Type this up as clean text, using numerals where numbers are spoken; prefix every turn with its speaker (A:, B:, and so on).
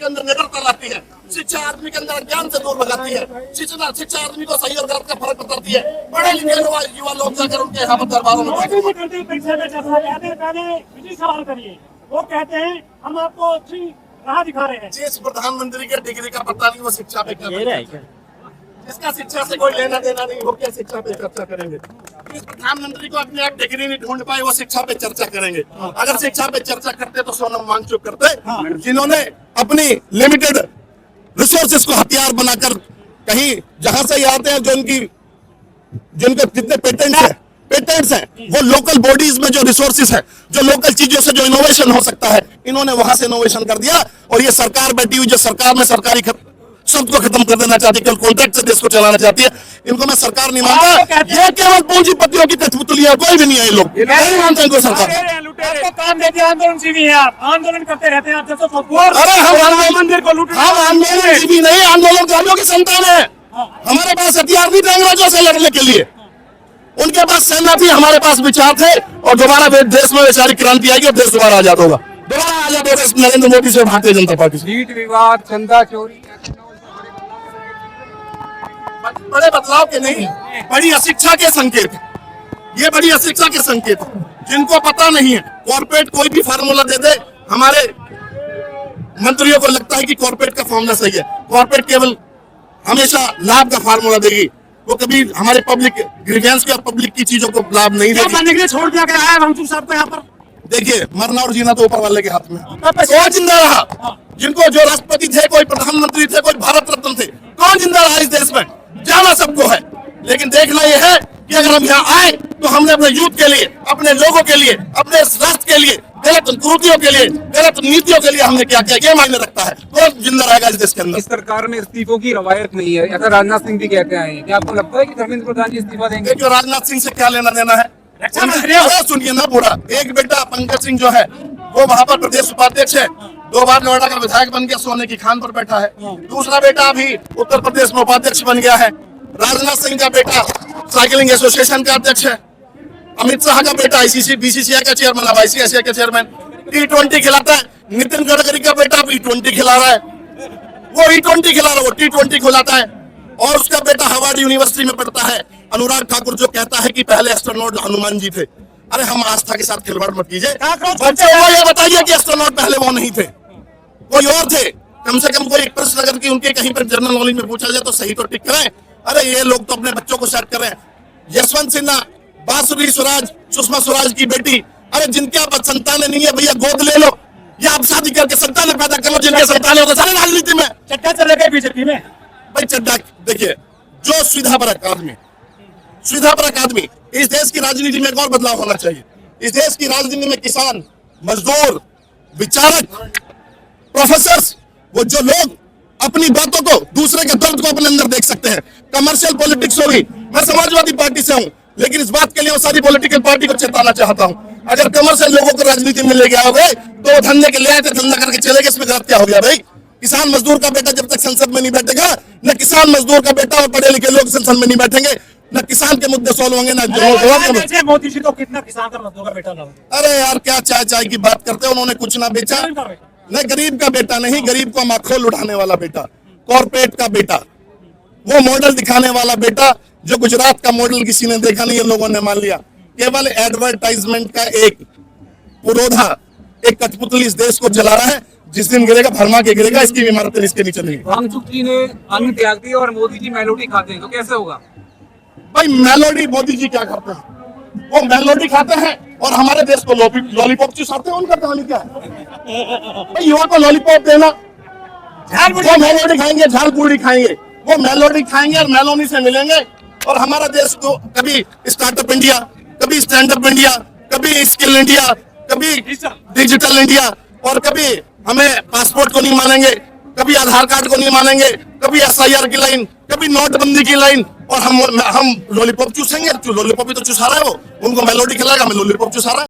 A: अंदर निडरता लाती है। शिक्षा आदमी के अंदर ज्ञान से दूर भगाती है। शिक्षा आदमी को सही और गलत का फर्क बताती है। पढ़े लिखे युवा लोग जाकर उनके यहाँ पर दरबारों में
B: सवाल करिए, वो कहते हैं हम आपको अच्छी राह दिखा रहे हैं।
A: जिस प्रधानमंत्री के डिग्री का पता नहीं वो शिक्षा पे कर रहे हैं। जिसका शिक्षा से कोई लेना देना नहीं, वो क्या शिक्षा पे चर्चा करेंगे। जिस प्रधानमंत्री को अपनी आप डिग्री नहीं ढूंढ पाए वो शिक्षा पे चर्चा करेंगे। अगर शिक्षा पे चर्चा करते तो सोनम वांगचुक करते, जिन्होंने अपनी लिमिटेड रिसोर्सेज को हथियार बनाकर कहीं जहां से आते हैं, जिनके जितने पेटेंट्स हैं वो लोकल बॉडीज में जो रिसोर्सेज है, जो लोकल चीजों से जो इनोवेशन हो सकता है, इन्होंने वहां से इनोवेशन कर दिया। और ये सरकार बैठी हुई जो सरकार में सरकारी शब्द को खत्म कर देना चाहती है, केवल कॉन्ट्रैक्ट से देश को चलाना चाहती है, इनको मैं सरकार नहीं मानता। ये केवल पूंजीपतियों की कठपुतलियां, कोई भी नहीं है। ये लोग नहीं मानते इनको सरकार।
B: आपको काम देते आंदोलन जीवी हैं, आप आंदोलन करते रहते हैं। आप जब
A: अरे हम मंदिर को लूट, हम आंदोलन जीवी नहीं, आंदोलनकारियों की संतान है। हमारे पास हथियार नहीं थे अंग्रेजों से लड़ने के लिए, उनके पास सेना थी, हमारे पास विचार थे। और दोबारा देश में वैचारी क्रांति आएगी और देश दोबारा आजाद होगा। दोबारा आजाद होगा नरेंद्र मोदी से, भारतीय जनता पार्टी से।
C: सीट विवाद, चंदा चोरी,
A: बड़े बदलाव के नहीं, बड़ी अशिक्षा के संकेत। ये बड़ी अशिक्षा के संकेत जिनको पता नहीं है। कॉर्पोरेट कोई भी फार्मूला दे दे, हमारे मंत्रियों को लगता है कि कॉर्पोरेट का फार्मूला सही है। कॉर्पोरेट केवल हमेशा लाभ का फार्मूला देगी, वो कभी हमारे पब्लिक ग्रीवेंस की और पब्लिक की चीजों को लाभ नहीं देगी।
B: छोड़ दिया गया है वांगचुक साहब को यहाँ पर।
A: देखिए, मरना और जीना तो ऊपर वाले के हाथ में। कौन जिंदा रहा? जिनको जो राष्ट्रपति थे, कोई प्रधानमंत्री थे, कोई भारत रत्न थे, कौन जिंदा रहा इस देश में? जाना सबको है, लेकिन देखना यह है कि अगर हम यहाँ आए तो हमने अपने यूथ के लिए, अपने लोगों के लिए, अपने राष्ट्र के लिए, गलत कुरीतियों के लिए, गलत नीतियों के लिए हमने क्या किया, ये मायने रखता है। कौन जिंदा रहेगा इस देश के अंदर?
C: इस सरकार में इस्तीफों की रवायत नहीं है, ऐसा राजनाथ सिंह भी कहते हैं। क्या आपको लगता है कि धर्मेंद्र प्रधान जी इस्तीफा देंगे?
A: जो राजनाथ सिंह से क्या लेना देना है? सुनिए ना पूरा। एक बेटा पंकज सिंह जो है वो वहाँ पर प्रदेश उपाध्यक्ष है, 2 बार नोएडा का विधायक बन गया, सोने की खान पर बैठा है। दूसरा बेटा अभी उत्तर प्रदेश में उपाध्यक्ष बन गया है। राजनाथ सिंह का बेटा साइकिलिंग एसोसिएशन का अध्यक्ष है। अमित शाह का बेटा आईसीसी बीसीसीआई का चेयरमैन, अब आईसीआईसीआई का चेयरमैन। T20 खिलाता है। नितिन गडकरी का बेटा T20 खिला रहा है, वो T20 खिला रहा है, वो T20 खिलाता है। और उसका बेटा हार्वर्ड यूनिवर्सिटी में पढ़ता है, अनुराग ठाकुर, जो कहता है कि पहले एस्ट्रोनॉट हनुमान जी थे। अरे हम आस्था के साथ खिलवाड़ मत कीजिए। बच्चे वो ये बताइए कि एस्ट्रोनॉट पहले वो नहीं थे, कोई और थे। कम से कम कोई एक प्रश्न अगर कि उनके कहीं पर जनरल नॉलेज में पूछा जाए तो सही तो टिक करें। अरे ये लोग तो अपने बच्चों को सेट कर रहे हैं। यशवंत सिन्हा, बांसुरी स्वराज, सुषमा स्वराज की बेटी, अरे जिनके आप संतानें नहीं है भैया, गोद ले लो या आप शादी करके संतानें पैदा कर लो। जिनके संतानें होते सारे राजनीति में
B: चड्डा चल रहा है बीजेपी में।
A: भाई चड्डा, देखिए, जो सुविधापरक आदमी, इस देश की राजनीति में एक और बदलाव होना चाहिए। इस देश की राजनीति में किसान, मजदूर, विचारक, प्रोफेसर, वो जो लोग अपनी बातों को, दूसरे के दर्द को अपने अंदर देख सकते हैं। कमर्शियल पॉलिटिक्स होगी। मैं समाजवादी पार्टी से हूं, लेकिन इस बात के लिए सारी पॉलिटिकल पार्टी को चेताना चाहता हूं, अगर कमर्शियल लोगों को राजनीति में ले गया होगे तो वो धंधे के ले आए थे, धंधा करके चले गए। इसमें गलत क्या हो गया भाई? किसान मजदूर का बेटा जब तक संसद में नहीं बैठेगा, न किसान मजदूर का बेटा और पढ़े लिखे लोग संसद में नहीं बैठेंगे, न किसान के मुद्दे सॉल्व होंगे, न
B: मोदी जी तो कितना किसान का मजदूर का बेटा था।
A: अरे यार, क्या चाय चाय की बात करते हैं। उन्होंने कुछ ना बेचा, न गरीब का बेटा नहीं, गरीब को माखोल उठाने वाला बेटा, कॉर्पोरेट का बेटा, वो मॉडल दिखाने वाला बेटा जो गुजरात का मॉडल किसी ने देखा नहीं, ये लोगों ने मान लिया। केवल एडवर्टाइजमेंट का एक पुरोधा, एक कठपुतली इस देश को चला रहा है। जिस दिन गिरेगा, भरमा के गिरेगा, इसकी इमारतें इसके नीचे नहीं।
C: वांगचुक जी ने अन्न त्याग दिया और मोदी जी मेलोडी खाते हैं, तो कैसे होगा?
A: भाई मेलोडी मोदी जी क्या करते हैं? वो मेलोडी खाते हैं और हमारे देश को लॉलीपॉप चुसाते हैं। उनका कहानी क्या है? भाई युवा को लॉलीपॉप देना, वो मेलोडी खाएंगे, झाल पूड़ी खाएंगे, वो मेलोडी खाएंगे और मेलोनी से मिलेंगे। और हमारा देश को कभी स्टार्टअप इंडिया, कभी स्टैंड अप इंडिया, कभी स्किल इंडिया, कभी डिजिटल इंडिया, और कभी हमें पासपोर्ट को नहीं मानेंगे, कभी आधार कार्ड को नहीं मानेंगे, कभी SIR की लाइन, कभी नोटबंदी की लाइन, और हम लॉलीपॉप चूसेंगे। लॉलीपॉप ही तो चुसा रहा है वो, उनको मेलोडी खिलाएगा, हमें लॉलीपॉप चुसा रहा है।